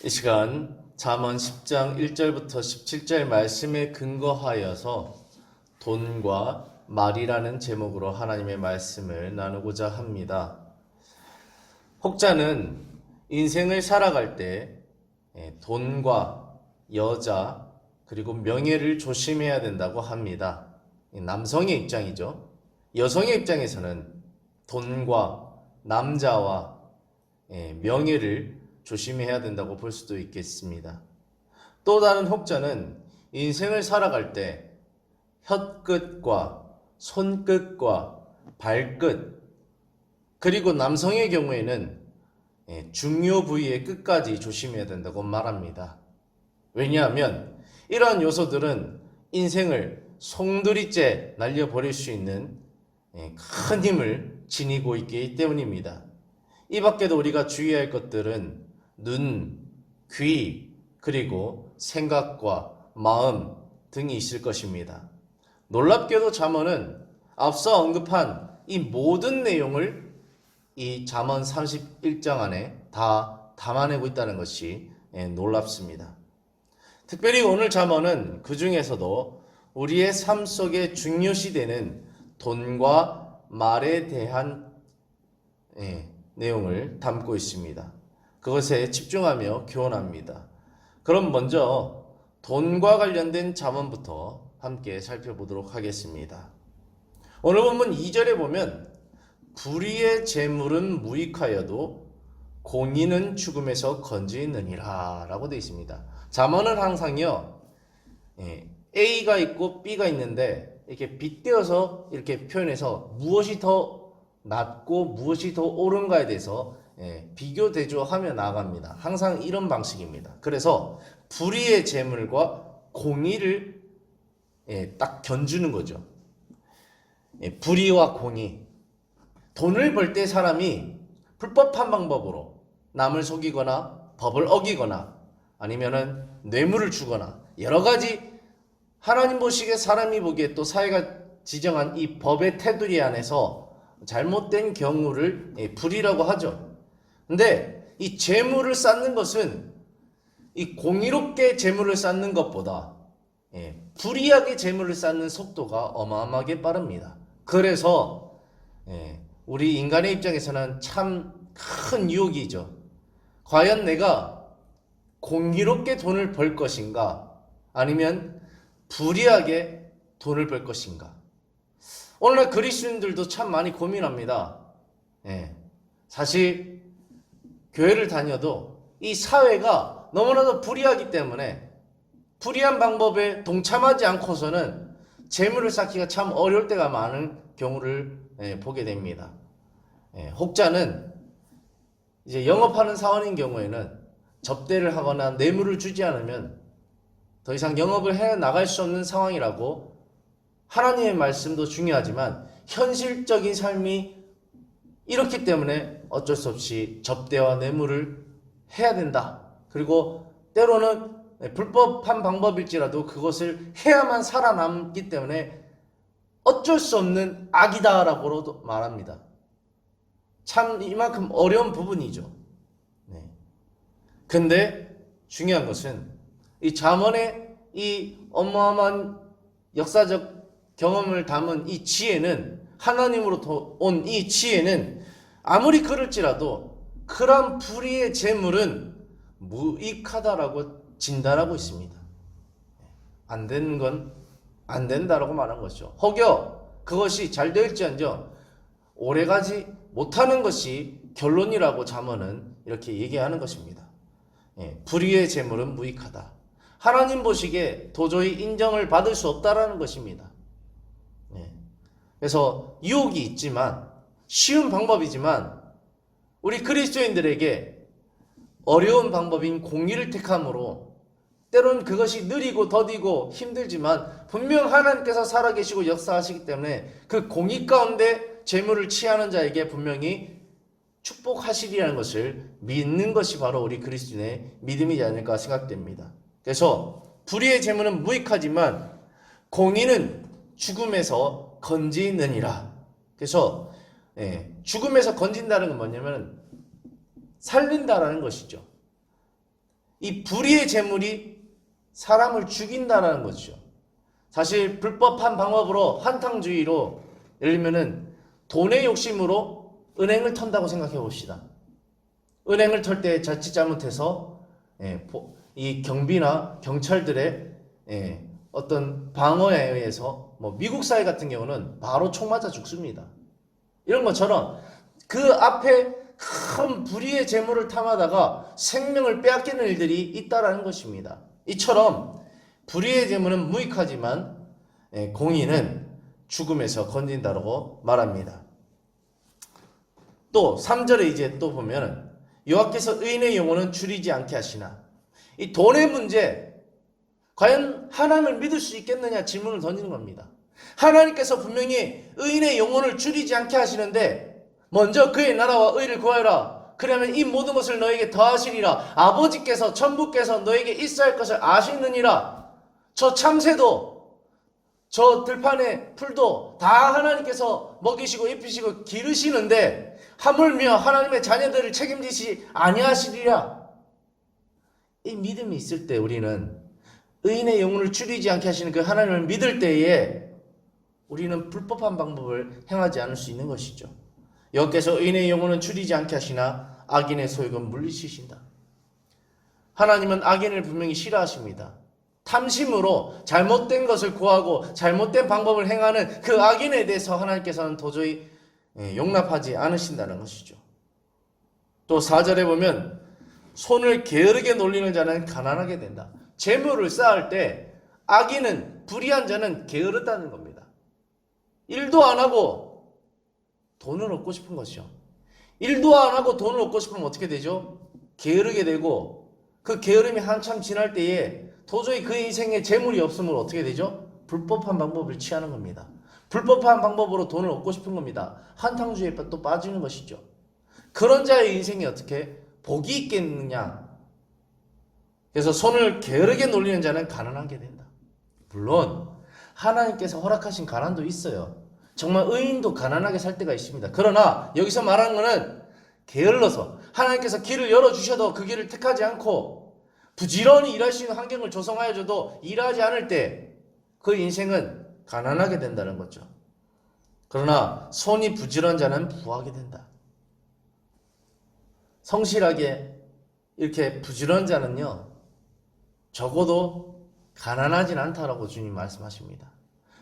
이 시간 잠언 10장 1절부터 17절 말씀에 근거하여서 돈과 말이라는 제목으로 하나님의 말씀을 나누고자 합니다. 혹자는 인생을 살아갈 때 돈과 여자 그리고 명예를 조심해야 된다고 합니다. 남성의 입장이죠. 여성의 입장에서는 돈과 남자와 명예를 조심해야 된다고 볼 수도 있겠습니다. 또 다른 혹자는 인생을 살아갈 때 혀끝과 손끝과 발끝, 그리고 남성의 경우에는 중요 부위의 끝까지 조심해야 된다고 말합니다. 왜냐하면 이러한 요소들은 인생을 송두리째 날려버릴 수 있는 큰 힘을 지니고 있기 때문입니다. 이 밖에도 우리가 주의할 것들은 눈, 귀, 그리고 생각과 마음 등이 있을 것입니다. 놀랍게도 잠언은 앞서 언급한 이 모든 내용을 이 잠언 31장 안에 다 담아내고 있다는 것이 놀랍습니다. 특별히 오늘 잠언은 그 중에서도 우리의 삶 속에 중요시되는 돈과 말에 대한 내용을 담고 있습니다. 그것에 집중하며 교훈합니다. 그럼 먼저 돈과 관련된 잠언부터 함께 살펴보도록 하겠습니다. 오늘 본문 2절에 보면 불의의 재물은 무익하여도 공의는 죽음에서 건지느니라 라고 되어 있습니다. 잠언은 항상요 A가 있고 B가 있는데 이렇게 빗대어서 이렇게 표현해서 무엇이 더 낫고 무엇이 더 옳은가에 대해서 비교 대조하며 나아갑니다. 항상 이런 방식입니다. 그래서 불의의 재물과 공의를 딱 견주는 거죠. 불의와 공의. 돈을 벌 때 사람이 불법한 방법으로 남을 속이거나 법을 어기거나 아니면은 뇌물을 주거나 여러 가지 하나님 보시기에 사람이 보기에 또 사회가 지정한 이 법의 테두리 안에서 잘못된 경우를 불의라고 하죠. 근데 이 재물을 쌓는 것은 이 공의롭게 재물을 쌓는 것보다 불의하게 재물을 쌓는 속도가 어마어마하게 빠릅니다. 그래서 우리 인간의 입장에서는 참 큰 유혹이죠. 과연 내가 공의롭게 돈을 벌 것인가 아니면 불의하게 돈을 벌 것인가. 오늘날 그리스도인들도 참 많이 고민합니다. 사실 교회를 다녀도 이 사회가 너무나도 불의하기 때문에 불의한 방법에 동참하지 않고서는 재물을 쌓기가 참 어려울 때가 많은 경우를 보게 됩니다. 혹자는 이제 영업하는 사원인 경우에는 접대를 하거나 뇌물을 주지 않으면 더 이상 영업을 해 나갈 수 없는 상황이라고, 하나님의 말씀도 중요하지만 현실적인 삶이 이렇기 때문에 어쩔 수 없이 접대와 뇌물을 해야 된다. 그리고 때로는 불법한 방법일지라도 그것을 해야만 살아남기 때문에 어쩔 수 없는 악이다라고도 말합니다. 참 이만큼 어려운 부분이죠. 근데 중요한 것은 이 잠언의 이 어마어마한 역사적 경험을 담은 이 지혜는, 하나님으로부터 온 이 지혜는 아무리 그럴지라도 그런 불의의 재물은 무익하다라고 진단하고 있습니다. 안 되는 건 안 된다라고 말한 것이죠. 혹여 그것이 잘 될지언정 오래가지 못하는 것이 결론이라고 잠언은 이렇게 얘기하는 것입니다. 불의의 재물은 무익하다. 하나님 보시기에 도저히 인정을 받을 수 없다라는 것입니다. 그래서 유혹이 있지만, 쉬운 방법이지만 우리 그리스도인들에게 어려운 방법인 공의를 택함으로 때론 그것이 느리고 더디고 힘들지만 분명 하나님께서 살아계시고 역사하시기 때문에 그 공의 가운데 재물을 취하는 자에게 분명히 축복하시리라는 것을 믿는 것이 바로 우리 그리스도인의 믿음이지 않을까 생각됩니다. 그래서 불의의 재물은 무익하지만 공의는 죽음에서 건지느니라. 그래서 죽음에서 건진다는 건 뭐냐면 살린다라는 것이죠. 이 불의의 재물이 사람을 죽인다라는 거죠. 사실 불법한 방법으로 한탕주의로 예를 들면은 돈의 욕심으로 은행을 턴다고 생각해 봅시다. 은행을 털 때 자칫 잘못해서 이 경비나 경찰들의 어떤 방어에 의해서 뭐 미국 사회 같은 경우는 바로 총 맞아 죽습니다. 이런 것처럼 그 앞에 큰 불의의 재물을 탐하다가 생명을 빼앗기는 일들이 있다라는 것입니다. 이처럼 불의의 재물은 무익하지만 공의는 죽음에서 건진다라고 말합니다. 또 3절에 이제 또 보면 여호와께서 의인의 영혼은 줄이지 않게 하시나, 이 돈의 문제, 과연 하나님을 믿을 수 있겠느냐 질문을 던지는 겁니다. 하나님께서 분명히 의인의 영혼을 줄이지 않게 하시는데 먼저 그의 나라와 의를 구하여라. 그러면 이 모든 것을 너에게 더하시리라. 아버지께서 천부께서 너에게 있어야 할 것을 아시느니라. 저 참새도 저 들판의 풀도 다 하나님께서 먹이시고 입히시고 기르시는데 하물며 하나님의 자녀들을 책임지시 아니하시리라. 이 믿음이 있을 때 우리는 의인의 영혼을 줄이지 않게 하시는 그 하나님을 믿을 때에 우리는 불법한 방법을 행하지 않을 수 있는 것이죠. 여호와께서 의인의 영혼은 줄이지 않게 하시나 악인의 소욕은 물리치신다. 하나님은 악인을 분명히 싫어하십니다. 탐심으로 잘못된 것을 구하고 잘못된 방법을 행하는 그 악인에 대해서 하나님께서는 도저히 용납하지 않으신다는 것이죠. 또 4절에 보면 손을 게으르게 놀리는 자는 가난하게 된다. 재물을 쌓을 때 악인은, 불의한 자는 게으르다는 겁니다. 일도 안 하고 돈을 얻고 싶은 것이죠. 일도 안 하고 돈을 얻고 싶으면 어떻게 되죠? 게으르게 되고, 그 게으름이 한참 지날 때에 도저히 그 인생에 재물이 없으면 어떻게 되죠? 불법한 방법을 취하는 겁니다. 불법한 방법으로 돈을 얻고 싶은 겁니다. 한탕주의에 또 빠지는 것이죠. 그런 자의 인생이 어떻게 복이 있겠느냐? 그래서 손을 게으르게 놀리는 자는 가난하게 된다. 물론 하나님께서 허락하신 가난도 있어요. 정말 의인도 가난하게 살 때가 있습니다. 그러나 여기서 말하는 것은 게을러서 하나님께서 길을 열어주셔도 그 길을 택하지 않고 부지런히 일할 수 있는 환경을 조성하여 줘도 일하지 않을 때 그 인생은 가난하게 된다는 거죠. 그러나 손이 부지런한 자는 부하게 된다. 성실하게 이렇게 부지런한 자는요, 적어도 가난하진 않다라고 주님 말씀하십니다.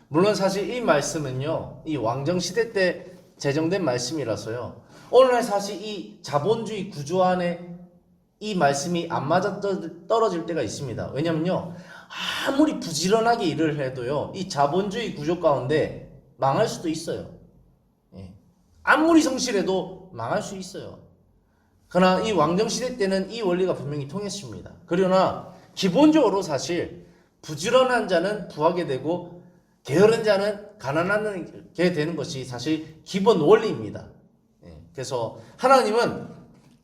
물론 사실 이 말씀은요, 이 왕정시대 때 제정된 말씀이라서요, 오늘날 사실 이 자본주의 구조 안에 이 말씀이 안 맞아 떨어질 때가 있습니다. 왜냐면요, 아무리 부지런하게 일을 해도요, 이 자본주의 구조 가운데 망할 수도 있어요. 아무리 성실해도 망할 수 있어요. 그러나 이 왕정시대 때는 이 원리가 분명히 통했습니다. 그러나 기본적으로 사실 부지런한 자는 부하게 되고 게으른 자는 가난하게 되는 것이 사실 기본 원리입니다. 그래서 하나님은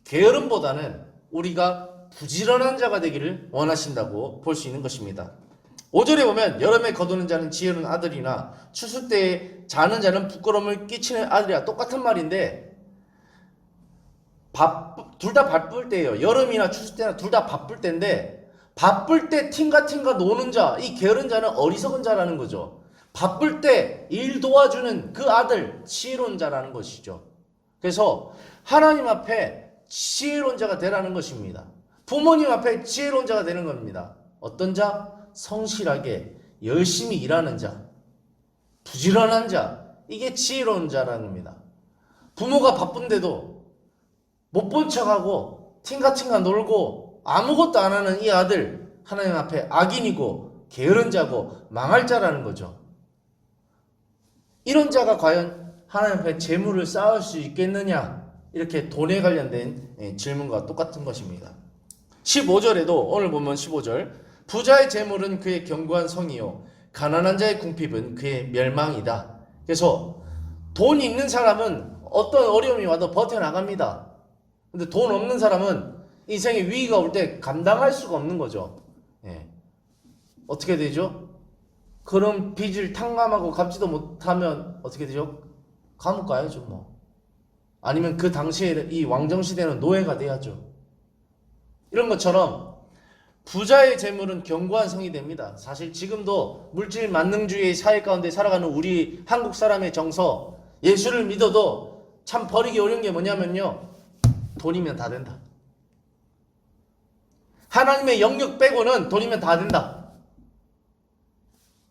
게으름보다는 우리가 부지런한 자가 되기를 원하신다고 볼 수 있는 것입니다. 5절에 보면 여름에 거두는 자는 지혜로운 아들이나 추수 때에 자는 자는 부끄러움을 끼치는 아들이라. 똑같은 말인데 둘 다 바쁠 때예요. 여름이나 추수 때나 둘 다 바쁠 때인데, 바쁠 때 팅가팅가 노는 자, 이 게으른 자는 어리석은 자라는 거죠. 바쁠 때 일 도와주는 그 아들, 지혜로운 자라는 것이죠. 그래서 하나님 앞에 지혜로운 자가 되라는 것입니다. 부모님 앞에 지혜로운 자가 되는 겁니다. 어떤 자? 성실하게 열심히 일하는 자, 부지런한 자, 이게 지혜로운 자라는 겁니다. 부모가 바쁜데도 못 본 척하고 팅가팅가 놀고 아무것도 안 하는 이 아들, 하나님 앞에 악인이고 게으른 자고 망할 자라는 거죠. 이런 자가 과연 하나님 앞에 재물을 쌓을 수 있겠느냐? 이렇게 돈에 관련된 질문과 똑같은 것입니다. 15절에도 오늘 보면 15절, 부자의 재물은 그의 견고한 성이요 가난한 자의 궁핍은 그의 멸망이다. 그래서 돈 있는 사람은 어떤 어려움이 와도 버텨나갑니다. 근데 돈 없는 사람은 인생에 위기가 올 때 감당할 수가 없는 거죠. 어떻게 되죠? 그런 빚을 탕감하고 갚지도 못하면 어떻게 되죠? 감옥 가야죠, 뭐. 아니면 그 당시에 이 왕정시대는 노예가 돼야죠. 이런 것처럼 부자의 재물은 견고한 성이 됩니다. 사실 지금도 물질 만능주의 사회 가운데 살아가는 우리 한국 사람의 정서, 예수를 믿어도 참 버리기 어려운 게 뭐냐면요, 돈이면 다 된다. 하나님의 영역 빼고는 돈이면 다 된다.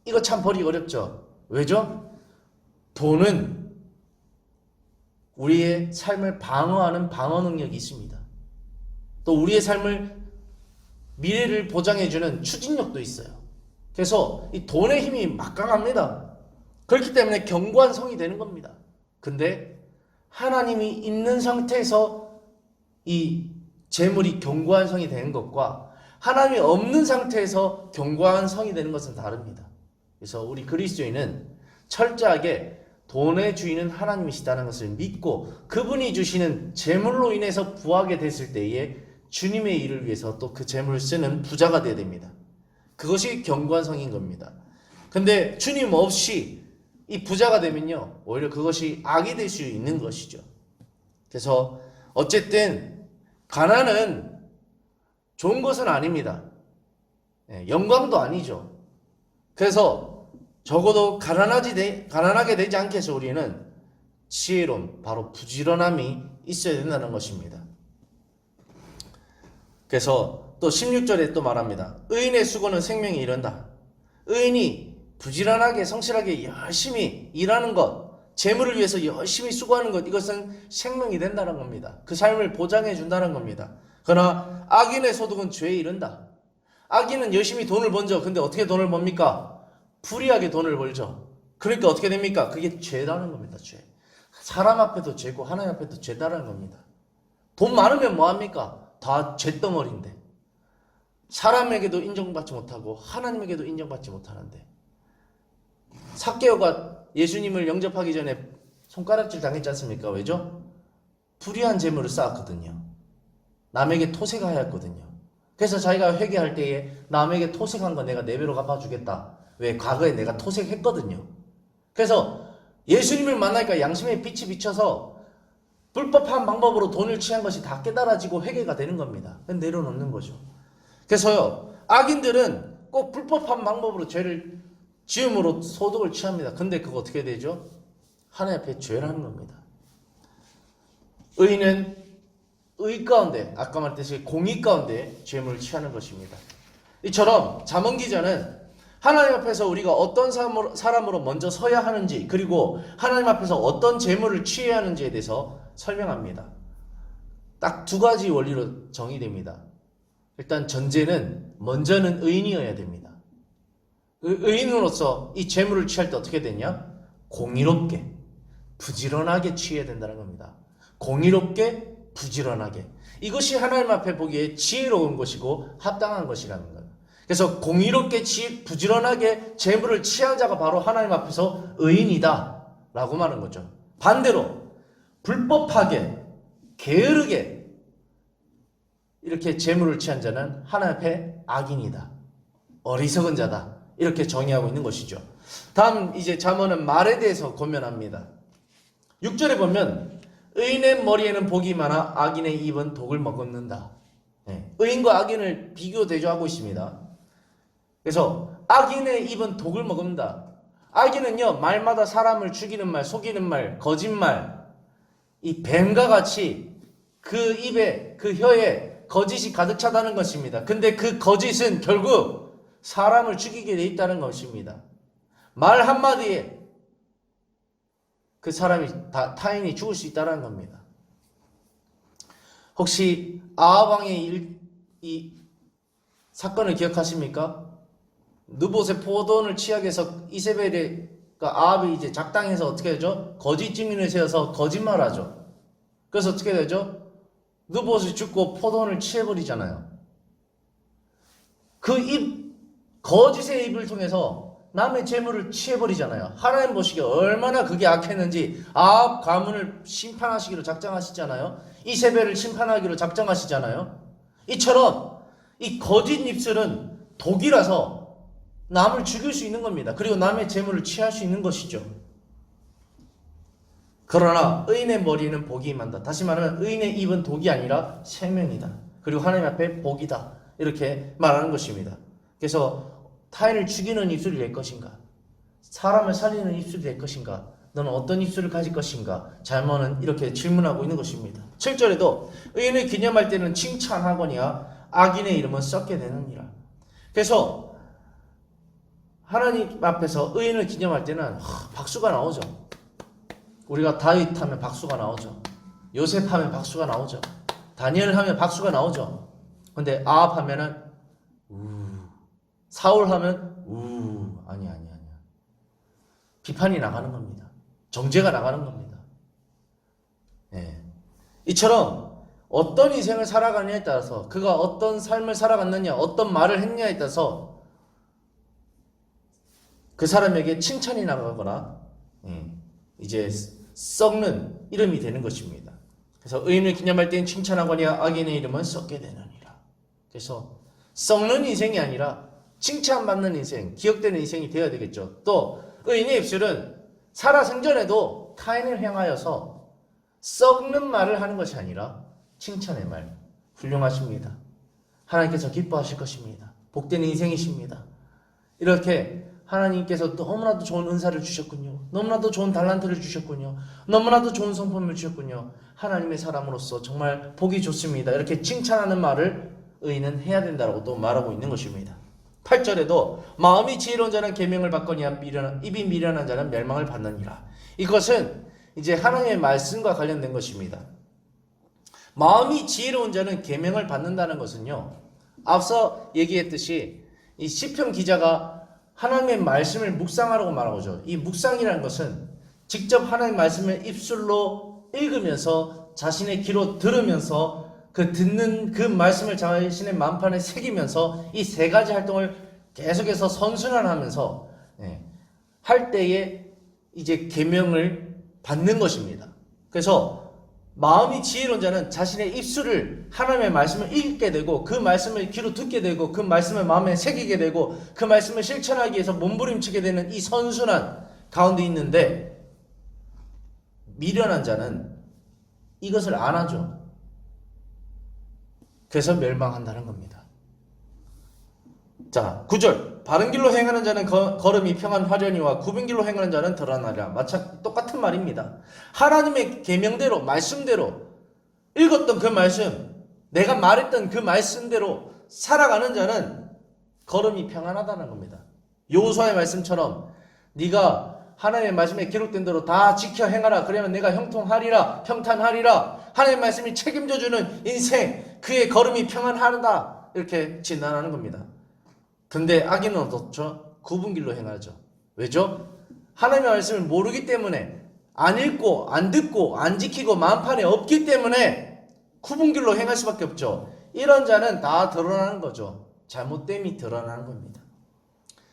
이거 참 버리기 어렵죠. 왜죠? 돈은 우리의 삶을 방어하는 방어 능력이 있습니다. 또 우리의 삶을, 미래를 보장해주는 추진력도 있어요. 그래서 이 돈의 힘이 막강합니다. 그렇기 때문에 견고한 성이 되는 겁니다. 근데 하나님이 있는 상태에서 이 재물이 견고한 성이 되는 것과 하나님이 없는 상태에서 견고한 성이 되는 것은 다릅니다. 그래서 우리 그리스도인은 철저하게 돈의 주인은 하나님이시다는 것을 믿고 그분이 주시는 재물로 인해서 부하게 됐을 때에 주님의 일을 위해서 또 그 재물을 쓰는 부자가 되어야 됩니다. 그것이 견고한 성인 겁니다. 근데 주님 없이 이 부자가 되면요, 오히려 그것이 악이 될 수 있는 것이죠. 그래서 어쨌든 가난은 좋은 것은 아닙니다. 영광도 아니죠. 그래서 적어도 가난하게 되지 않게 해서 우리는 지혜로움, 바로 부지런함이 있어야 된다는 것입니다. 그래서 또 16절에 또 말합니다. 의인의 수고는 생명에 이른다. 의인이 부지런하게 성실하게 열심히 일하는 것, 재물을 위해서 열심히 수고하는 것, 이것은 생명이 된다는 겁니다. 그 삶을 보장해 준다는 겁니다. 그러나 악인의 소득은 죄에 이른다. 악인은 열심히 돈을 번죠. 근데 어떻게 돈을 법니까? 불의하게 돈을 벌죠. 그러니까 어떻게 됩니까? 그게 죄라는 겁니다. 죄. 사람 앞에도 죄고 하나님 앞에도 죄다라는 겁니다. 돈 많으면 뭐합니까? 다 죄덩어리인데 사람에게도 인정받지 못하고 하나님에게도 인정받지 못하는데, 삭개오가 예수님을 영접하기 전에 손가락질 당했지 않습니까? 왜죠? 불의한 재물을 쌓았거든요. 남에게 토색하였거든요. 그래서 자기가 회개할 때에 남에게 토색한 거 내가 4배로 갚아주겠다. 왜? 과거에 내가 토색했거든요. 그래서 예수님을 만나니까 양심의 빛이 비쳐서 불법한 방법으로 돈을 취한 것이 다 깨달아지고 회개가 되는 겁니다. 내려놓는 거죠. 그래서요, 악인들은 꼭 불법한 방법으로 죄를 지음으로 소득을 취합니다. 근데 그거 어떻게 되죠? 하나님 앞에 죄라는 겁니다. 의인은 의 가운데, 아까 말했듯이 공의 가운데 죄물을 취하는 것입니다. 이처럼 잠언 기자는 하나님 앞에서 우리가 어떤 사람으로 먼저 서야 하는지, 그리고 하나님 앞에서 어떤 재물을 취해야 하는지에 대해서 설명합니다. 딱 2가지 원리로 정의됩니다. 일단 전제는 먼저는 의인이어야 됩니다. 의인으로서 이 재물을 취할 때 어떻게 되냐? 공의롭게, 부지런하게 취해야 된다는 겁니다. 공의롭게, 부지런하게. 이것이 하나님 앞에 보기에 지혜로운 것이고 합당한 것이라는 거예요. 그래서 공의롭게, 부지런하게 재물을 취한 자가 바로 하나님 앞에서 의인이다 라고 말하는 거죠. 반대로 불법하게, 게으르게 이렇게 재물을 취한 자는 하나님 앞에 악인이다, 어리석은 자다, 이렇게 정의하고 있는 것이죠. 다음 이제 잠언은 말에 대해서 권면합니다. 6절에 보면 의인의 머리에는 복이 많아 악인의 입은 독을 머금는다. 의인과 악인을 비교 대조하고 있습니다. 그래서 악인의 입은 독을 머금는다. 악인은요, 말마다 사람을 죽이는 말, 속이는 말, 거짓말, 이 뱀과 같이 그 입에, 그 혀에 거짓이 가득 차다는 것입니다. 근데 그 거짓은 결국 사람을 죽이게 돼 있다는 것입니다. 말 한마디에 그 사람이 타인이 죽을 수 있다는 겁니다. 혹시 아합 왕의 이 사건을 기억하십니까? 느봇의 포도원을 취하게 해서 이세벨과 아합이 이제 작당해서 어떻게 되죠? 거짓 증인을 세워서 거짓말하죠. 그래서 어떻게 되죠? 느봇이 죽고 포도원을 취해버리잖아요. 그 거짓의 입을 통해서 남의 재물을 취해버리잖아요. 하나님 보시기에 얼마나 그게 악했는지 아합 가문을 심판하시기로 작정하시잖아요. 이세벨을 심판하기로 작정하시잖아요. 이처럼 이 거짓 입술은 독이라서 남을 죽일 수 있는 겁니다. 그리고 남의 재물을 취할 수 있는 것이죠. 그러나 의인의 머리는 복이 임한다. 다시 말하면 의인의 입은 독이 아니라 생명이다. 그리고 하나님 앞에 복이다. 이렇게 말하는 것입니다. 그래서 타인을 죽이는 입술이 될 것인가? 사람을 살리는 입술이 될 것인가? 너는 어떤 입술을 가질 것인가? 잘못은 이렇게 질문하고 있는 것입니다. 7절에도 의인을 기념할 때는 칭찬하거니와 악인의 이름은 썩게 되느니라. 그래서 하나님 앞에서 의인을 기념할 때는 박수가 나오죠. 우리가 다윗 하면 박수가 나오죠. 요셉 하면 박수가 나오죠. 다니엘 하면 박수가 나오죠. 근데 아합 하면은 사울 하면 아니야. 비판이 나가는 겁니다. 정죄가 나가는 겁니다. 예. 이처럼 어떤 인생을 살아가느냐에 따라서 그가 어떤 삶을 살아갔느냐, 어떤 말을 했느냐에 따라서 그 사람에게 칭찬이 나가거나 이제 썩는 이름이 되는 것입니다. 그래서 의인을 기념할 때는 칭찬하거니와 악인의 이름은 썩게 되느니라. 그래서 썩는 인생이 아니라 칭찬받는 인생, 기억되는 인생이 되어야 되겠죠. 또 의인의 입술은 살아생전에도 타인을 향하여서 썩는 말을 하는 것이 아니라 칭찬의 말, 훌륭하십니다. 하나님께서 기뻐하실 것입니다. 복된 인생이십니다. 이렇게 하나님께서 너무나도 좋은 은사를 주셨군요. 너무나도 좋은 달란트를 주셨군요. 너무나도 좋은 성품을 주셨군요. 하나님의 사람으로서 정말 복이 좋습니다. 이렇게 칭찬하는 말을 의인은 해야 된다고 또 말하고 있는 것입니다. 8절에도 마음이 지혜로운 자는 계명을 받거니와 입이 미련한 자는 멸망을 받느니라. 이것은 이제 하나님의 말씀과 관련된 것입니다. 마음이 지혜로운 자는 계명을 받는다는 것은요, 앞서 얘기했듯이 이 시편 기자가 하나님의 말씀을 묵상하라고 말하고죠. 이 묵상이라는 것은 직접 하나님의 말씀을 입술로 읽으면서 자신의 귀로 들으면서 그 듣는 그 말씀을 자신의 만판에 새기면서 이 세 가지 활동을 계속해서 선순환하면서 할 때에 이제 계명을 받는 것입니다. 그래서 마음이 지혜로운 자는 자신의 입술을 하나님의 말씀을 읽게 되고 그 말씀을 귀로 듣게 되고 그 말씀을 마음에 새기게 되고 그 말씀을 실천하기 위해서 몸부림치게 되는 이 선순환 가운데 있는데, 미련한 자는 이것을 안 하죠. 그래서 멸망한다는 겁니다. 자, 9절 바른 길로 행하는 자는 걸음이 평안 화려니와 굽은 길로 행하는 자는 덜하나리라. 똑같은 말입니다. 하나님의 계명대로 말씀대로 읽었던 그 말씀, 내가 말했던 그 말씀대로 살아가는 자는 걸음이 평안하다는 겁니다. 여호수아의 말씀처럼 네가 하나님의 말씀에 기록된 대로 다 지켜 행하라. 그러면 내가 형통하리라, 평탄하리라. 하나님의 말씀이 책임져주는 인생, 그의 걸음이 평안하다. 이렇게 진단하는 겁니다. 근데 악인은 어떻죠? 굽은 길로 행하죠. 왜죠? 하나님의 말씀을 모르기 때문에, 안 읽고 안 듣고 안 지키고 만판에 없기 때문에 굽은 길로 행할 수밖에 없죠. 이런 자는 다 드러나는 거죠. 잘못됨이 드러나는 겁니다.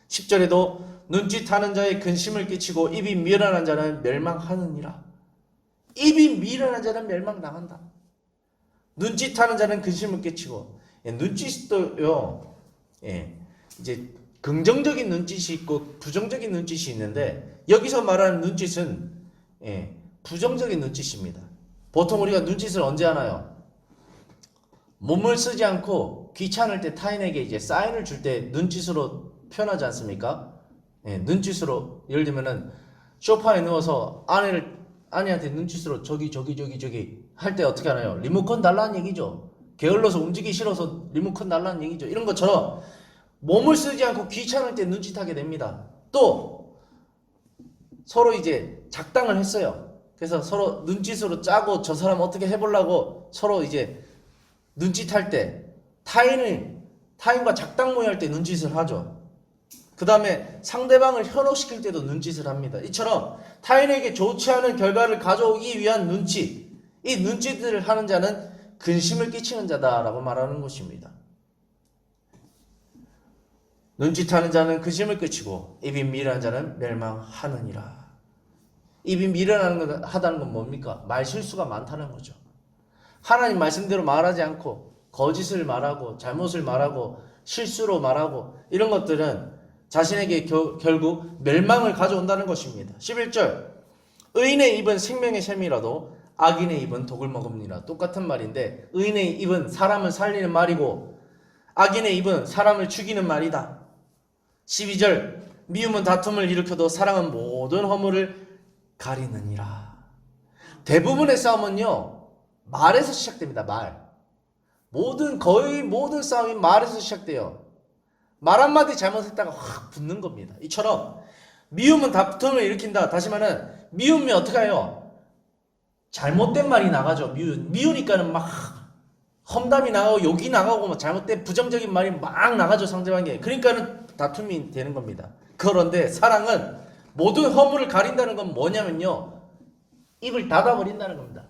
10절에도 눈짓하는 자의 근심을 끼치고 입이 미련한 자는 멸망하느니라. 입이 미련한 자는 멸망당한다. 눈짓하는 자는 근심을 끼치고, 눈짓도요, 이제 긍정적인 눈짓이 있고 부정적인 눈짓이 있는데, 여기서 말하는 눈짓은 부정적인 눈짓입니다. 보통 우리가 눈짓을 언제 하나요? 몸을 쓰지 않고 귀찮을 때 타인에게 이제 사인을 줄 때 눈짓으로 표현하지 않습니까? 눈짓으로, 예를 들면은 소파에 누워서 아내한테 눈짓으로 저기 할 때 어떻게 하나요? 리모컨 달라는 얘기죠. 게을러서 움직이기 싫어서 리모컨 달라는 얘기죠. 이런 것처럼 몸을 쓰지 않고 귀찮을 때 눈짓하게 됩니다. 또 서로 이제 작당을 했어요. 그래서 서로 눈짓으로 짜고 저 사람 어떻게 해보려고 서로 이제 눈짓할 때 타인과 작당 모의할 때 눈짓을 하죠. 그 다음에 상대방을 현혹시킬 때도 눈짓을 합니다. 이처럼 타인에게 좋지 않은 결과를 가져오기 위한 눈짓, 이 눈짓을 하는 자는 근심을 끼치는 자다라고 말하는 것입니다. 눈짓하는 자는 근심을 끼치고 입이 미련한 자는 멸망하느니라. 입이 미련하다는 건 뭡니까? 말실수가 많다는 거죠. 하나님 말씀대로 말하지 않고 거짓을 말하고 잘못을 말하고 실수로 말하고 이런 것들은 자신에게 결국 멸망을 가져온다는 것입니다. 11절 의인의 입은 생명의 샘이라도 악인의 입은 독을 머금니라. 똑같은 말인데 의인의 입은 사람을 살리는 말이고 악인의 입은 사람을 죽이는 말이다. 12절 미움은 다툼을 일으켜도 사랑은 모든 허물을 가리느니라. 대부분의 싸움은요 말에서 시작됩니다. 거의 모든 싸움이 말에서 시작돼요. 말 한마디 잘못했다가 확 붙는 겁니다. 이처럼 미움은 다툼을 일으킨다. 다시 말하면 미움이 어떻게 해요? 잘못된 말이 나가죠. 미우니까는 막 험담이 나가고 욕이 나가고 막 잘못된 부정적인 말이 막 나가죠. 상대방에게. 그러니까는 다툼이 되는 겁니다. 그런데 사랑은 모든 허물을 가린다는 건 뭐냐면요, 입을 닫아버린다는 겁니다.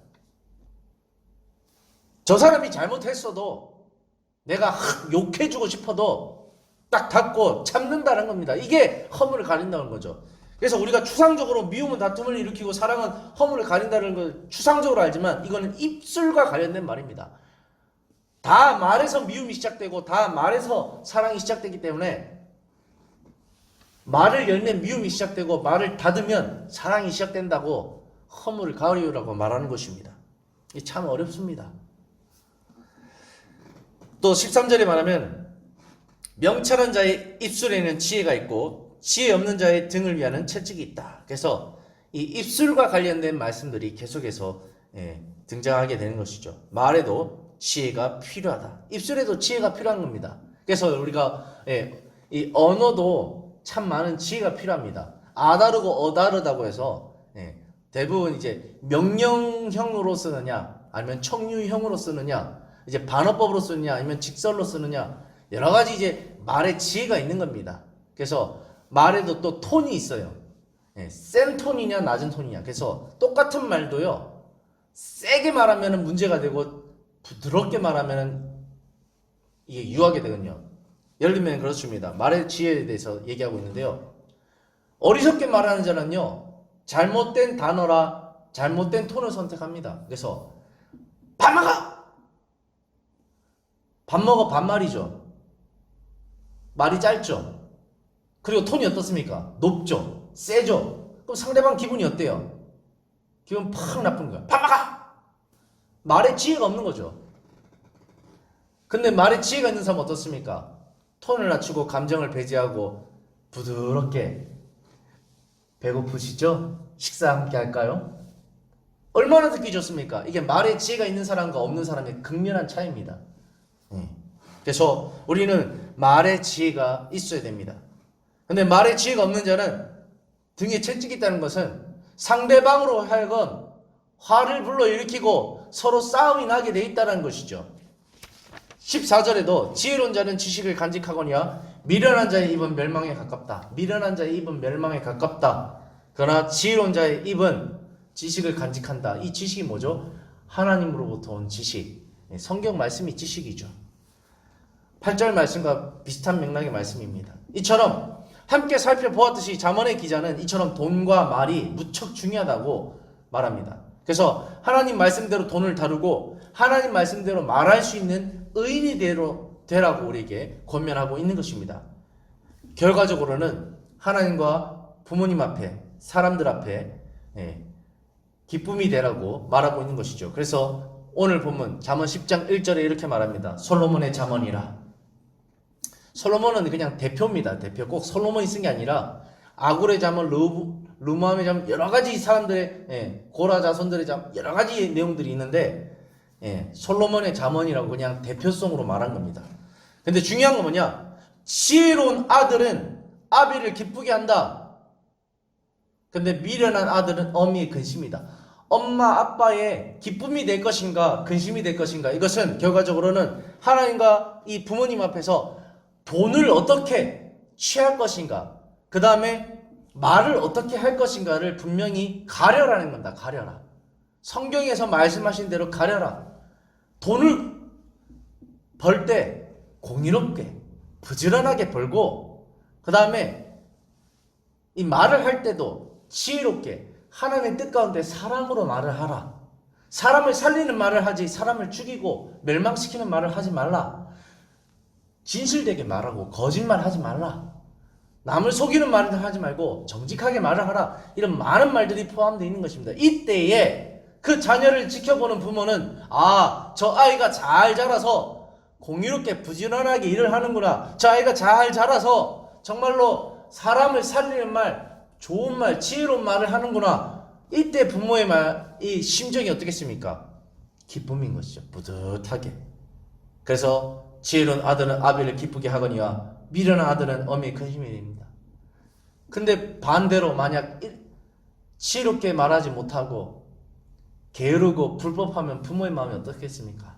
저 사람이 잘못했어도 내가 욕해주고 싶어도 딱 닫고 참는다는 겁니다. 이게 허물을 가린다는 거죠. 그래서 우리가 추상적으로 미움은 다툼을 일으키고 사랑은 허물을 가린다는 걸 추상적으로 알지만 이거는 입술과 관련된 말입니다. 다 말에서 미움이 시작되고 다 말에서 사랑이 시작되기 때문에 말을 열면 미움이 시작되고 말을 닫으면 사랑이 시작된다고 허물을 가리우라고 말하는 것입니다. 이게 참 어렵습니다. 또 13절에 말하면 명철한 자의 입술에는 지혜가 있고 지혜 없는 자의 등을 위하는 채찍이 있다. 그래서 이 입술과 관련된 말씀들이 계속해서 등장하게 되는 것이죠. 말에도 지혜가 필요하다. 입술에도 지혜가 필요한 겁니다. 그래서 우리가 이 언어도 참 많은 지혜가 필요합니다. 아다르고 어다르다고 해서 대부분 이제 명령형으로 쓰느냐 아니면 청유형으로 쓰느냐, 이제 반어법으로 쓰느냐 아니면 직설로 쓰느냐, 여러 가지 이제 말에 지혜가 있는 겁니다. 그래서 말에도 또 톤이 있어요. 센 톤이냐 낮은 톤이냐. 그래서 똑같은 말도요, 세게 말하면 문제가 되고 부드럽게 말하면 이게 유하게 되거든요. 예를 들면 그렇습니다. 말의 지혜에 대해서 얘기하고 있는데요, 어리석게 말하는 자는요 잘못된 단어라 잘못된 톤을 선택합니다. 그래서 밥 먹어! 밥 먹어 반말이죠. 말이 짧죠. 그리고 톤이 어떻습니까? 높죠. 세죠. 그럼 상대방 기분이 어때요? 기분 팍 나쁜 거야. 밥 먹어! 말에 지혜가 없는 거죠. 근데 말에 지혜가 있는 사람은 어떻습니까? 톤을 낮추고 감정을 배제하고 부드럽게, 배고프시죠? 식사 함께 할까요? 얼마나 듣기 좋습니까? 이게 말에 지혜가 있는 사람과 없는 사람의 극명한 차이입니다. 그래서 우리는 말에 지혜가 있어야 됩니다. 근데 말에 지혜가 없는 자는 등에 채찍이 있다는 것은 상대방으로 하여금 화를 불러일으키고 서로 싸움이 나게 돼 있다는 것이죠. 14절에도 지혜로운 자는 지식을 간직하거니와 미련한 자의 입은 멸망에 가깝다. 미련한 자의 입은 멸망에 가깝다. 그러나 지혜로운 자의 입은 지식을 간직한다. 이 지식이 뭐죠? 하나님으로부터 온 지식. 성경 말씀이 지식이죠. 8절 말씀과 비슷한 맥락의 말씀입니다. 이처럼 함께 살펴보았듯이 잠언의 기자는 이처럼 돈과 말이 무척 중요하다고 말합니다. 그래서 하나님 말씀대로 돈을 다루고 하나님 말씀대로 말할 수 있는 의인이 되라고 우리에게 권면하고 있는 것입니다. 결과적으로는 하나님과 부모님 앞에, 사람들 앞에 기쁨이 되라고 말하고 있는 것이죠. 그래서 오늘 본문 잠언 10장 1절에 이렇게 말합니다. 솔로몬의 잠언이라. 솔로몬은 그냥 대표입니다. 대표. 꼭 솔로몬이 쓴 게 아니라 아굴의 잠언, 르무함의 잠언, 여러 가지 사람들의 고라 자손들의 잠언, 여러 가지 내용들이 있는데 솔로몬의 잠언이라고 그냥 대표성으로 말한 겁니다. 근데 중요한 건 뭐냐? 지혜로운 아들은 아비를 기쁘게 한다. 근데 미련한 아들은 어미의 근심이다. 엄마 아빠의 기쁨이 될 것인가 근심이 될 것인가, 이것은 결과적으로는 하나님과 이 부모님 앞에서 돈을 어떻게 취할 것인가, 그 다음에 말을 어떻게 할 것인가를 분명히 가려라는 겁니다. 가려라. 성경에서 말씀하신 대로 가려라. 돈을 벌 때 공의롭게 부지런하게 벌고, 그 다음에 이 말을 할 때도 지혜롭게 하나님의 뜻 가운데 사랑으로 말을 하라. 사람을 살리는 말을 하지 사람을 죽이고 멸망시키는 말을 하지 말라. 진실되게 말하고 거짓말 하지 말라. 남을 속이는 말을 하지 말고 정직하게 말을 하라. 이런 많은 말들이 포함되어 있는 것입니다. 이때에 그 자녀를 지켜보는 부모는 저 아이가 잘 자라서 공의롭게 부지런하게 일을 하는구나. 저 아이가 잘 자라서 정말로 사람을 살리는 말, 좋은 말, 지혜로운 말을 하는구나. 이때 부모의 이 심정이 어떻겠습니까? 기쁨인 것이죠. 뿌듯하게. 그래서 지혜로운 아들은 아비를 기쁘게 하거니와 미련한 아들은 어미의 큰 힘이 됩니다. 근데 반대로 만약 지혜롭게 말하지 못하고 게으르고 불법하면 부모의 마음이 어떻겠습니까?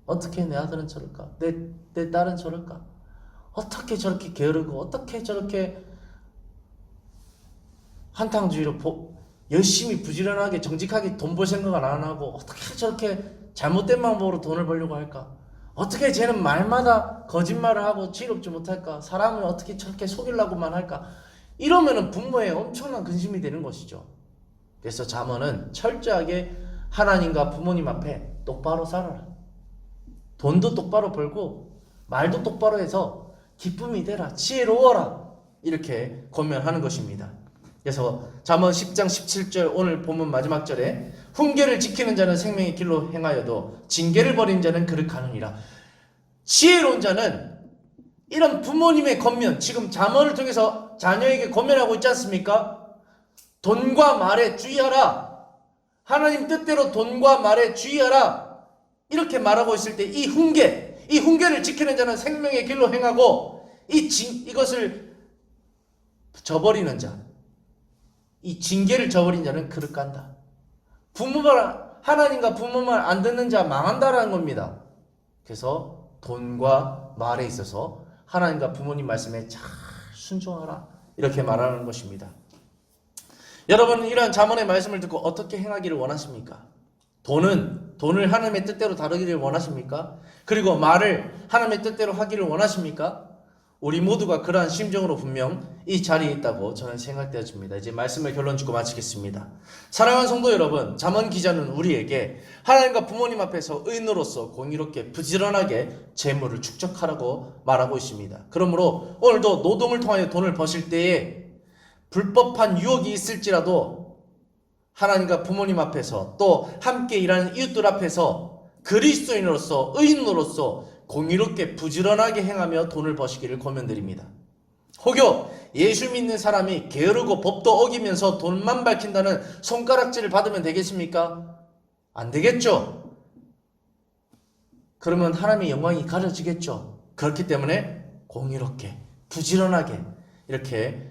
어떻게 내 아들은 저럴까? 내 딸은 저럴까? 어떻게 저렇게 게으르고 어떻게 저렇게 한탕주의로 열심히 부지런하게 정직하게 돈 벌 생각을 안 하고 어떻게 저렇게 잘못된 방법으로 돈을 벌려고 할까? 어떻게 쟤는 말마다 거짓말을 하고 지혜롭지 못할까? 사람을 어떻게 저렇게 속이려고만 할까? 이러면은 부모의 엄청난 근심이 되는 것이죠. 그래서 잠언은 철저하게 하나님과 부모님 앞에 똑바로 살아라. 돈도 똑바로 벌고 말도 똑바로 해서 기쁨이 되라. 지혜로워라. 이렇게 권면하는 것입니다. 그래서 잠언 10장 17절 오늘 본문 마지막 절에 훈계를 지키는 자는 생명의 길로 행하여도 징계를 버린 자는 그를 가느니라. 지혜로운 자는 이런 부모님의 권면, 지금 잠언을 통해서 자녀에게 권면하고 있지 않습니까? 돈과 말에 주의하라. 하나님 뜻대로 돈과 말에 주의하라. 이렇게 말하고 있을 때 이 훈계를 지키는 자는 생명의 길로 행하고 이것을 저버리는 자, 이 징계를 저버린 자는 그릇 간다. 하나님과 부모 말 안 듣는 자 망한다라는 겁니다. 그래서 돈과 말에 있어서 하나님과 부모님 말씀에 잘 순종하라. 이렇게 말하는 것입니다. 여러분은 이러한 잠언의 말씀을 듣고 어떻게 행하기를 원하십니까? 돈을 하나님의 뜻대로 다루기를 원하십니까? 그리고 말을 하나님의 뜻대로 하기를 원하십니까? 우리 모두가 그러한 심정으로 분명 이 자리에 있다고 저는 생각되어집니다. 이제 말씀을 결론 짓고 마치겠습니다. 사랑하는 성도 여러분, 잠언 기자는 우리에게 하나님과 부모님 앞에서 의인으로서 공의롭게 부지런하게 재물을 축적하라고 말하고 있습니다. 그러므로 오늘도 노동을 통하여 돈을 버실 때에 불법한 유혹이 있을지라도 하나님과 부모님 앞에서 또 함께 일하는 이웃들 앞에서 그리스도인으로서 의인으로서 공의롭게 부지런하게 행하며 돈을 버시기를 권면드립니다. 혹여 예수 믿는 사람이 게으르고 법도 어기면서 돈만 밝힌다는 손가락질을 받으면 되겠습니까? 안 되겠죠. 그러면 하나님의 영광이 가려지겠죠. 그렇기 때문에 공의롭게 부지런하게 이렇게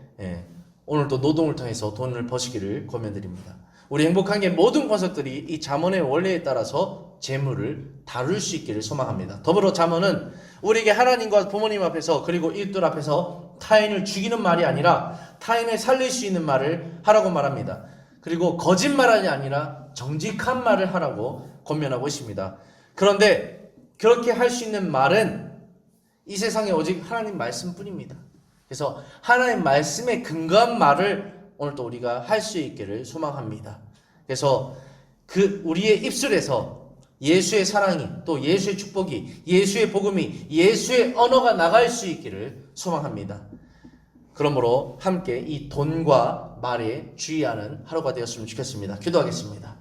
오늘도 노동을 통해서 돈을 버시기를 권면드립니다. 우리 행복한계 모든 권석들이 이 잠언의 원리에 따라서 재물을 다룰 수 있기를 소망합니다. 더불어 잠언은 우리에게 하나님과 부모님 앞에서 그리고 이웃들 앞에서 타인을 죽이는 말이 아니라 타인을 살릴 수 있는 말을 하라고 말합니다. 그리고 거짓말이 아니라 정직한 말을 하라고 권면하고 있습니다. 그런데 그렇게 할 수 있는 말은 이 세상에 오직 하나님 말씀뿐입니다. 그래서 하나님 말씀에 근거한 말을 오늘 또 우리가 할 수 있기를 소망합니다. 그래서 우리의 입술에서 예수의 사랑이 또 예수의 축복이 예수의 복음이 예수의 언어가 나갈 수 있기를 소망합니다. 그러므로 함께 이 돈과 말에 주의하는 하루가 되었으면 좋겠습니다. 기도하겠습니다.